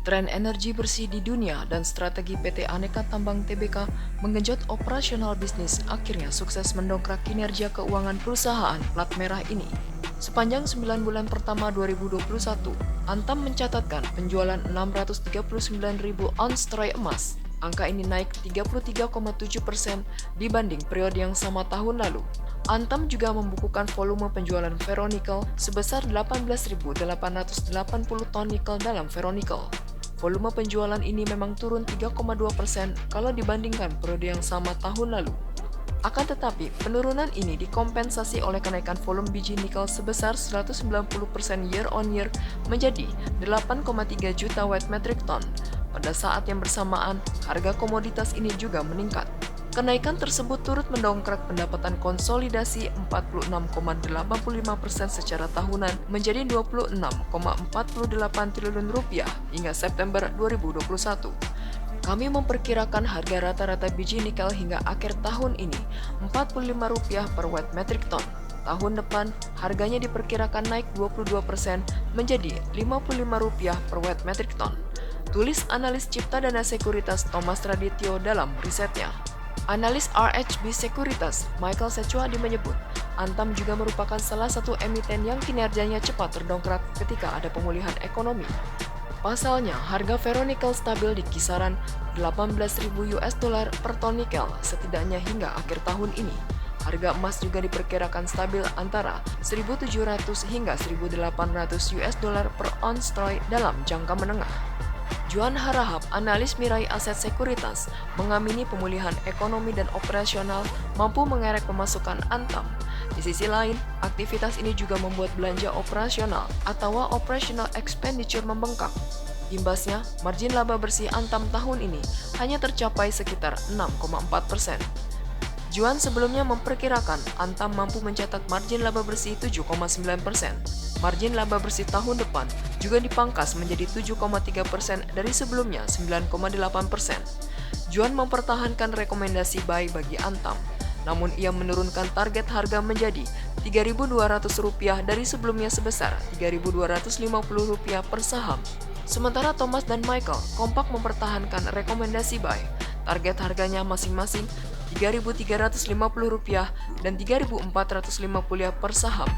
Tren energi bersih di dunia dan strategi PT Aneka Tambang Tbk menggenjot operasional bisnis akhirnya sukses mendongkrak kinerja keuangan perusahaan plat merah ini. Sepanjang 9 bulan pertama 2021, Antam mencatatkan penjualan 639.000 ons troy emas. Angka ini naik 33,7% dibanding periode yang sama tahun lalu. Antam juga membukukan volume penjualan ferronikel sebesar 18.880 ton nikel dalam ferronikel. Volume penjualan ini memang turun 3,2% kalau dibandingkan periode yang sama tahun lalu. Akan tetapi, penurunan ini dikompensasi oleh kenaikan volume biji nikel sebesar 190% year on year menjadi 8,3 juta wet metric ton. Pada saat yang bersamaan, harga komoditas ini juga meningkat. Kenaikan tersebut turut mendongkrak pendapatan konsolidasi 46,85% secara tahunan menjadi 26,48 triliun rupiah hingga September 2021. Kami memperkirakan harga rata-rata biji nikel hingga akhir tahun ini Rp45 per wet metric ton. Tahun depan, harganya diperkirakan naik 22% menjadi Rp55 per wet metric ton. Tulis analis Cipta Dana Sekuritas Thomas Radityo dalam risetnya. Analis RHB Sekuritas Michael Sechuadi menyebut, Antam juga merupakan salah satu emiten yang kinerjanya cepat terdongkrak ketika ada pemulihan ekonomi. Pasalnya, harga ferronikel stabil di kisaran 18.000 US dollar per ton nikel setidaknya hingga akhir tahun ini. Harga emas juga diperkirakan stabil antara 1.700 hingga 1.800 US dollar per ons troy dalam jangka menengah. Juan Harahap, analis Mirai Aset Sekuritas, mengamini pemulihan ekonomi dan operasional mampu mengerek pemasukan Antam. Di sisi lain, aktivitas ini juga membuat belanja operasional atau operational expenditure membengkak. Imbasnya, margin laba bersih Antam tahun ini hanya tercapai sekitar 6,4%. Juan sebelumnya memperkirakan Antam mampu mencatat margin laba bersih 7,9%. Margin laba bersih tahun depan juga dipangkas menjadi 7,3% dari sebelumnya 9,8%. Juan mempertahankan rekomendasi buy bagi Antam, namun ia menurunkan target harga menjadi Rp3.200 dari sebelumnya sebesar Rp3.250 per saham. Sementara Thomas dan Michael kompak mempertahankan rekomendasi buy. Target harganya masing-masing Rp3.350 dan Rp3.450 per saham.